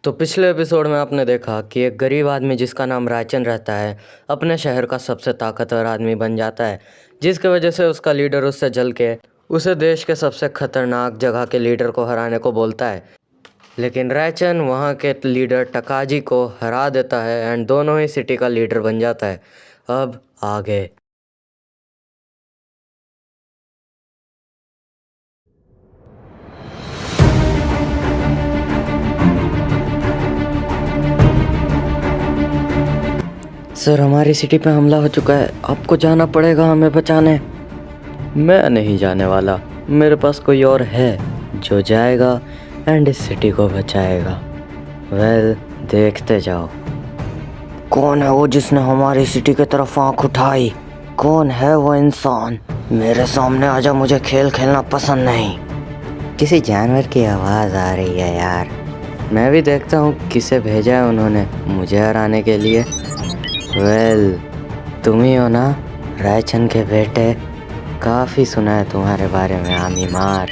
तो पिछले एपिसोड में आपने देखा कि एक गरीब आदमी जिसका नाम रायचंद रहता है अपने शहर का सबसे ताकतवर आदमी बन जाता है, जिसकी वजह से उसका लीडर उससे जल के उसे देश के सबसे खतरनाक जगह के लीडर को हराने को बोलता है। लेकिन रायचंद वहाँ के लीडर टकाजी को हरा देता है एंड दोनों ही सिटी का लीडर बन जाता है। अब आगे सर, हमारी सिटी पे हमला हो चुका है, आपको जाना पड़ेगा हमें बचाने। मैं नहीं जाने वाला, मेरे पास कोई और है जो जाएगा एंड इस सिटी को बचाएगा। वेल, देखते जाओ। कौन है वो जिसने हमारी सिटी की तरफ आंख उठाई? कौन है वो इंसान? मेरे सामने आजा, मुझे खेल खेलना पसंद नहीं। किसी जानवर की आवाज़ आ रही है यार। मैं भी देखता हूँ किसे भेजा है उन्होंने मुझे हराने के लिए। वेल, तुम ही हो ना रायचंद के बेटे? काफ़ी सुना है तुम्हारे बारे में आमी मार।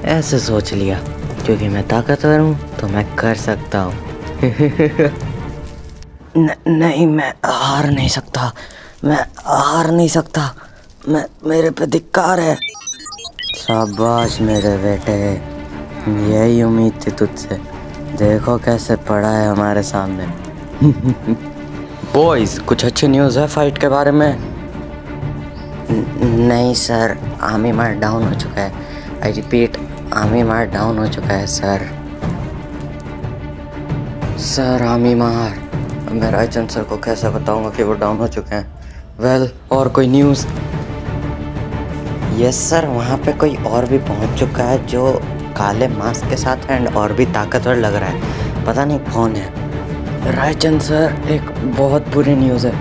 ऐसे सोच लिया क्योंकि मैं ताकतवर हूँ तो मैं कर सकता हूँ। नहीं, मैं हार नहीं सकता, मैं हार नहीं सकता, मेरे पे धिक्कार है। शाबाश मेरे बेटे, यही उम्मीद थी तुझसे। देखो कैसे पड़ा है हमारे सामने। बॉयज, कुछ अच्छी न्यूज़ है फाइट के बारे में? नहीं सर, आमी मार डाउन हो चुका है। आई रिपीट, आमी मार डाउन हो चुका है सर। सर, आमी मार, मैं रायचंद सर को कैसे बताऊंगा कि वो डाउन हो चुके हैं? वेल, और कोई न्यूज़? यस सर, वहाँ पे कोई और भी पहुँच चुका है जो काले मास्क के साथ एंड और भी ताकतवर लग रहा है। पता नहीं कौन है। रायचंद सर, एक बहुत बुरी न्यूज़ है,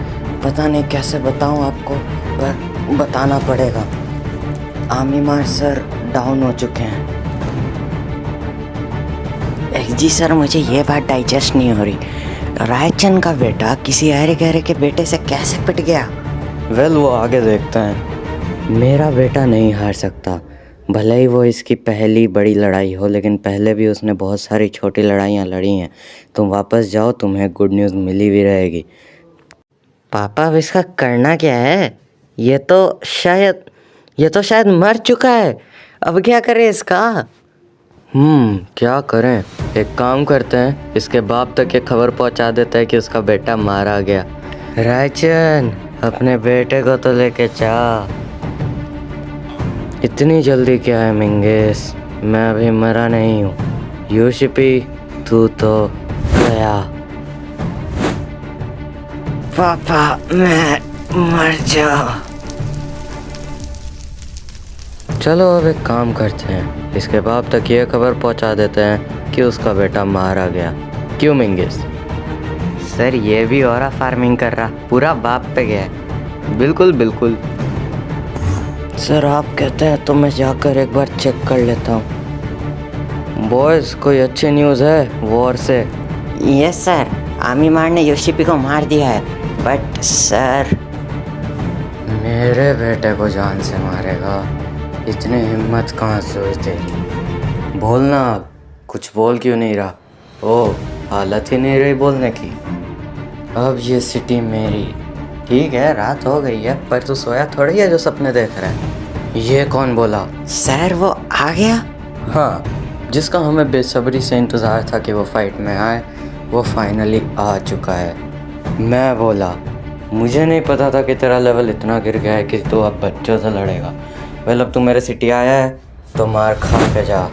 पता नहीं कैसे बताऊं आपको, पर बताना पड़ेगा। आमी मार सर डाउन हो चुके हैं। जी सर, मुझे ये बात डाइजेस्ट नहीं हो रही। रायचंद का बेटा किसी अरे गहरे के बेटे से कैसे पिट गया? वेल, वो आगे देखते हैं। मेरा बेटा नहीं हार सकता, भले ही वो इसकी पहली बड़ी लड़ाई हो, लेकिन पहले भी उसने बहुत सारी छोटी लड़ाइयाँ लड़ी हैं। तुम वापस जाओ, तुम्हें गुड न्यूज़ मिली भी रहेगी। पापा, अब इसका करना क्या है? ये तो शायद मर चुका है। अब क्या करें इसका? क्या करें? एक काम करते हैं, इसके बाप तक ये खबर पहुंचा देता है कि उसका बेटा मारा गया। रायचंद, अपने बेटे को तो लेके जा। इतनी जल्दी क्या है मिंगेस, मैं अभी मरा नहीं हूँ। यूशिपी, तू तो गया। पापा, मैं मर जा। चलो अब एक काम करते हैं, इसके बाप तक ये खबर पहुंचा देते हैं कि उसका बेटा मारा गया। क्यों मिंगेस? सर, ये भी औरा फार्मिंग कर रहा, पूरा बाप पे गया है। बिल्कुल बिल्कुल सर, आप कहते हैं तो मैं जाकर एक बार चेक कर लेता हूँ। बॉयज, कोई अच्छी न्यूज़ है वॉर से? यस सर, आमी मार ने योशिपी को मार दिया है, बट सर। मेरे बेटे को जान से मारेगा? इतनी हिम्मत कहाँ से हुई तेरी? बोलना, अब कुछ बोल क्यों नहीं रहा? ओह, हालत ही नहीं रही बोलने की। अब ये सिटी मेरी। ठीक है, रात हो गई है, पर तू सोया थोड़ी है जो सपने देख रहा है। ये कौन बोला? सर, वो आ गया। हाँ, जिसका हमें बेसब्री से इंतज़ार था कि वो फाइट में आए, वो फाइनली आ चुका है। मैं बोला, मुझे नहीं पता था कि तेरा लेवल इतना गिर गया है कि तू अब बच्चों से लड़ेगा। वेल, अब तू मेरे सिटी आया है तो मार खा के जा।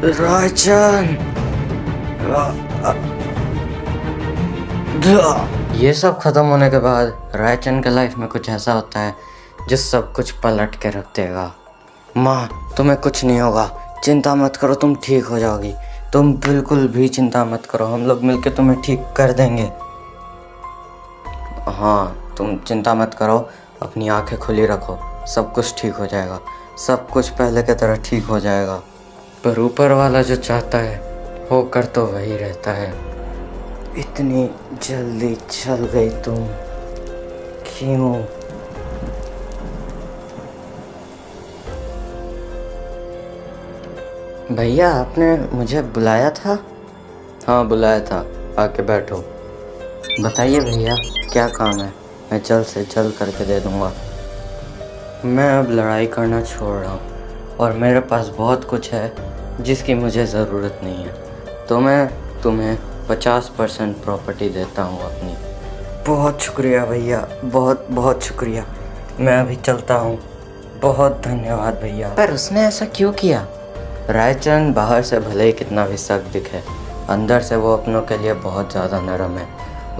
रायचंद, ये सब ख़त्म होने के बाद रायचंद के लाइफ में कुछ ऐसा होता है जो सब कुछ पलट के रख देगा। माँ, तुम्हें कुछ नहीं होगा, चिंता मत करो, तुम ठीक हो जाओगी। तुम बिल्कुल भी चिंता मत करो, हम लोग मिलके तुम्हें ठीक कर देंगे। हाँ, तुम चिंता मत करो, अपनी आंखें खुली रखो, सब कुछ ठीक हो जाएगा, सब कुछ पहले की तरह ठीक हो जाएगा। पर ऊपर वाला जो चाहता है वो कर तो वही रहता है। इतनी जल्दी चल गई तुम, खुशी हूँ। भैया आपने मुझे बुलाया था? हाँ बुलाया था, आके बैठो। बताइए भैया क्या काम है, मैं जल्द से जल्द करके दे दूँगा। मैं अब लड़ाई करना छोड़ रहा हूँ और मेरे पास बहुत कुछ है जिसकी मुझे ज़रूरत नहीं है, तो मैं तुम्हें 50% प्रॉपर्टी देता हूँ अपनी। बहुत शुक्रिया भैया, बहुत बहुत शुक्रिया। मैं अभी चलता हूँ, बहुत धन्यवाद भैया। पर उसने ऐसा क्यों किया? रायचंद बाहर से भले ही कितना भी सख्त दिखे, अंदर से वो अपनों के लिए बहुत ज़्यादा नरम है।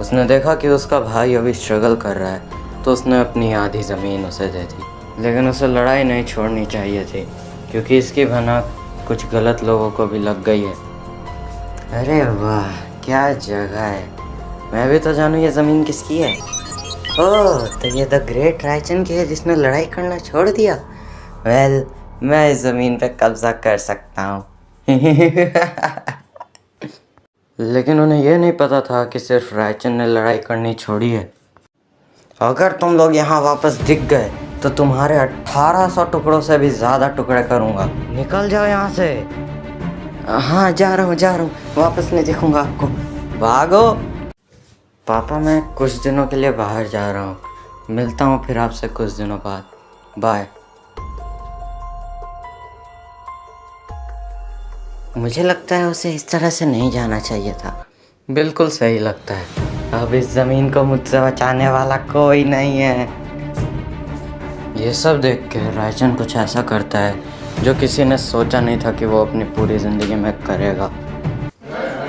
उसने देखा कि उसका भाई अभी स्ट्रगल कर रहा है, तो उसने अपनी आधी ज़मीन उसे दे दी। लेकिन उसे लड़ाई नहीं छोड़नी चाहिए थी, क्योंकि इसकी भनक कुछ गलत लोगों को भी लग गई है। अरे वाह क्या जगह है, मैं भी तो जानूँ ये ज़मीन किसकी है। ओह तो ये द ग्रेट रायचंद की है जिसने लड़ाई करना छोड़ दिया। वेल मैं इस ज़मीन पे कब्जा कर सकता हूँ। लेकिन उन्हें यह नहीं पता था कि सिर्फ रायचंद ने लड़ाई करनी छोड़ी है। अगर तुम लोग यहाँ वापस दिख गए तो तुम्हारे 1800 टुकड़ों से भी ज़्यादा टुकड़े करूँगा। निकल जाओ यहाँ से। हाँ जा रहा हूँ, वापस नहीं दिखूँगा आपको। भागो। पापा मैं कुछ दिनों के लिए बाहर जा रहा हूँ, मिलता हूँ फिर आपसे कुछ दिनों बाद। बाय। मुझे लगता है उसे इस तरह से नहीं जाना चाहिए था। बिल्कुल सही लगता है, अब इस ज़मीन को मुझसे बचाने वाला कोई नहीं है। ये सब देख के रायचंद कुछ ऐसा करता है जो किसी ने सोचा नहीं था कि वो अपनी पूरी ज़िंदगी में करेगा।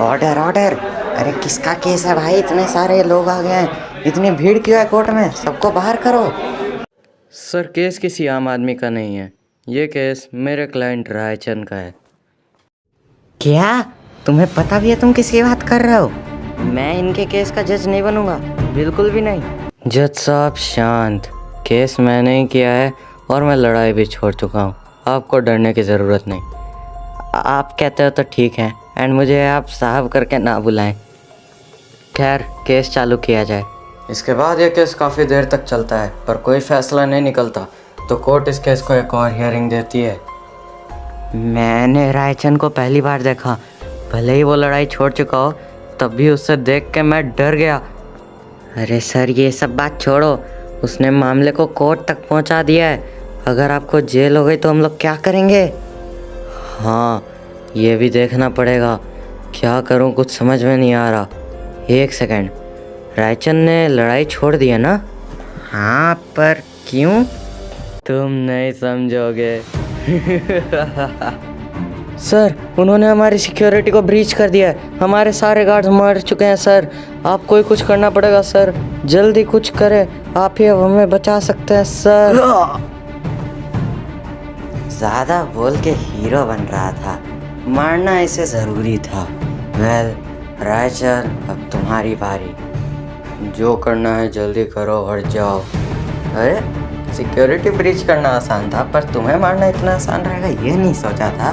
Order order. अरे किसका केस है भाई, इतने सारे लोग आ गए हैं, इतनी भीड़ क्यों है कोर्ट में, सबको बाहर करो। सर केस किसी आम आदमी का नहीं है, ये केस मेरे क्लाइंट रायचंद का है। क्या तुम्हें पता भी है तुम किसकी बात कर रहे हो? मैं इनके केस का जज नहीं बनूंगा, बिल्कुल भी नहीं। जज साहब शांत, केस मैंने ही किया है और मैं लड़ाई भी छोड़ चुका हूँ, आपको डरने की ज़रूरत नहीं। आप कहते हो तो ठीक है, एंड मुझे आप साहब करके ना बुलाएं। खैर केस चालू किया जाए। इसके बाद ये केस काफ़ी देर तक चलता है पर कोई फैसला नहीं निकलता, तो कोर्ट इस केस को एक और हियरिंग देती है। मैंने रायचंद को पहली बार देखा, भले ही वो लड़ाई छोड़ चुका हो, तब भी उससे देख के मैं डर गया। अरे सर ये सब बात छोड़ो, उसने मामले को कोर्ट तक पहुंचा दिया है, अगर आपको जेल हो गई तो हम लोग क्या करेंगे? हाँ ये भी देखना पड़ेगा, क्या करूं कुछ समझ में नहीं आ रहा। एक सेकंड, रायचंद ने लड़ाई छोड़ दी है ना? हाँ पर क्यों? तुम नहीं समझोगे। सर उन्होंने हमारी सिक्योरिटी को ब्रीच कर दिया है, हमारे सारे गार्ड्स मर चुके हैं सर, आपको ही कुछ करना पड़ेगा सर, जल्दी कुछ करें, आप ही अब हमें बचा सकते हैं सर। ज़्यादा बोल के हीरो बन रहा था, मारना इसे ज़रूरी था। वेल रायचंद अब तुम्हारी बारी, जो करना है जल्दी करो और जाओ। अरे सिक्योरिटी ब्रीच करना आसान था, पर तुम्हें मारना इतना आसान रहेगा ये नहीं सोचा था।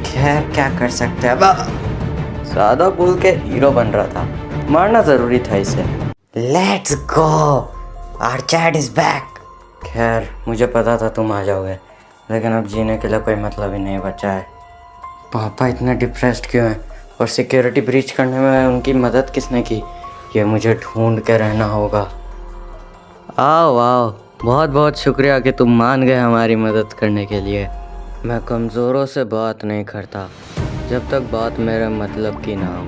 खैर क्या कर सकते हैं, अब ज़्यादा बोल के हीरो बन रहा था, मारना ज़रूरी था इसे। Let's go, our chat is back. खैर मुझे पता था तुम आ जाओगे, लेकिन अब जीने के लिए कोई मतलब ही नहीं बचा है। पापा इतने डिप्रेस्ड क्यों हैं, और सिक्योरिटी ब्रीच करने में उनकी मदद किसने की, ये मुझे ढूंढ के रहना होगा। आओ आओ, बहुत बहुत शुक्रिया कि तुम मान गए हमारी मदद करने के लिए। मैं कमज़ोरों से बात नहीं करता जब तक बात मेरे मतलब की ना हो,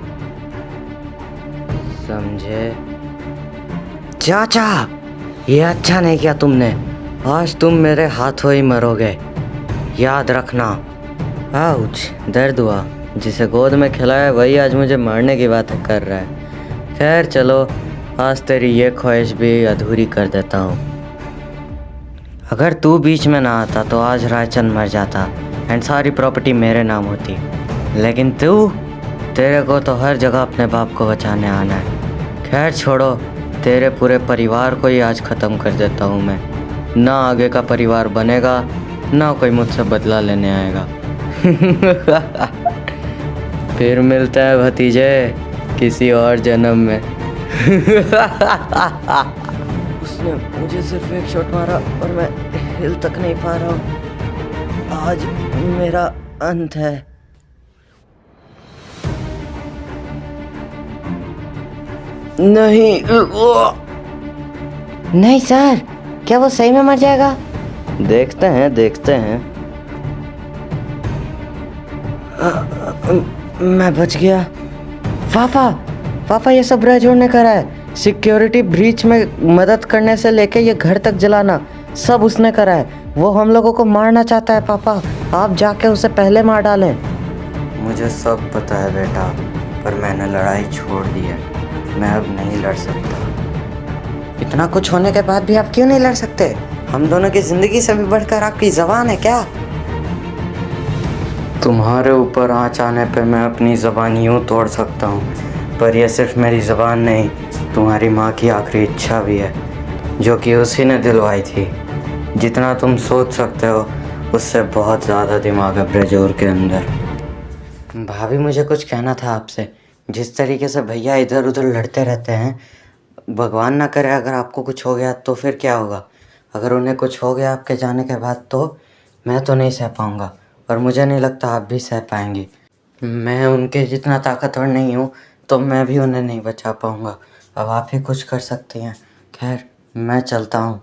समझे? चाचा ये अच्छा नहीं किया तुमने, आज तुम मेरे हाथों ही मरोगे, याद रखना। आउच, दर्द हुआ, जिसे गोद में खिलाया वही आज मुझे मारने की बातें कर रहा है। खैर चलो, आज तेरी ये ख्वाहिश भी अधूरी कर देता हूँ। अगर तू बीच में ना आता तो आज रायचंद मर जाता एंड सारी प्रॉपर्टी मेरे नाम होती, लेकिन तेरे को तो हर जगह अपने बाप को बचाने आना है। खैर छोड़ो, तेरे पूरे परिवार को ही आज ख़त्म कर देता हूँ मैं, ना आगे का परिवार बनेगा ना कोई मुझसे बदला लेने आएगा। फिर मिलता है भतीजे किसी और जन्म में। उसने मुझे सिर्फ एक शॉट मारा और मैं हिल तक नहीं पा रहा हूँ। आज मेरा अंत है। नहीं नहीं सर, क्या वो सही में मर जाएगा? देखते हैं। मैं बच गया। पापा ये सब राजोड़ ने करा है। सिक्योरिटी ब्रीच में मदद करने से लेके ये घर तक जलाना सब उसने करा है। वो हम लोगों को मारना चाहता है। पापा आप जाके उसे पहले मार डालें। मुझे सब पता है बेटा, पर मैंने लड़ाई छोड़ दी है। मैं अब नहीं लड़ सकता। इतना कुछ होने के बाद भी आप क्यों नहीं लड़ सकते? हम दोनों की जिंदगी से भी बढ़कर आपकी जबान है क्या? तुम्हारे ऊपर आँच आने पे मैं अपनी ज़बान यूँ तोड़ सकता हूँ, पर यह सिर्फ मेरी ज़बान नहीं, तुम्हारी माँ की आखिरी इच्छा भी है, जो कि उसी ने दिलवाई थी। जितना तुम सोच सकते हो उससे बहुत ज़्यादा दिमाग है ब्रजोर के अंदर। भाभी मुझे कुछ कहना था आपसे। जिस तरीके से भैया इधर उधर लड़ते रहते हैं, भगवान ना करे अगर आपको कुछ हो गया तो फिर क्या होगा? अगर उन्हें कुछ हो गया आपके जाने के बाद तो मैं तो नहीं सह पाऊँगा, और मुझे नहीं लगता आप भी सह पाएंगी। मैं उनके जितना ताकतवर नहीं हूँ तो मैं भी उन्हें नहीं बचा पाऊँगा। अब आप ही कुछ कर सकती हैं। खैर मैं चलता हूँ।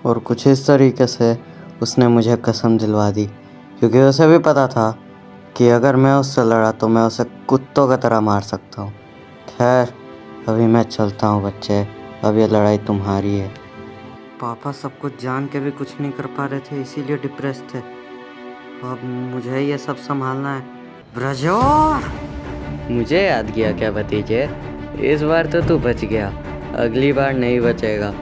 और कुछ इस तरीके से उसने मुझे कसम दिलवा दी, क्योंकि उसे भी पता था कि अगर मैं उससे लड़ा तो मैं उसे कुत्तों की तरह मार सकता हूँ। खैर अभी मैं चलता हूँ बच्चे, अब ये लड़ाई तुम्हारी है। पापा सब कुछ जान के भी कुछ नहीं कर पा रहे थे, इसीलिए डिप्रेस थे। अब मुझे ये सब संभालना है। ब्रजोर, मुझे याद किया क्या भतीजे? इस बार तो तू बच गया, अगली बार नहीं बचेगा।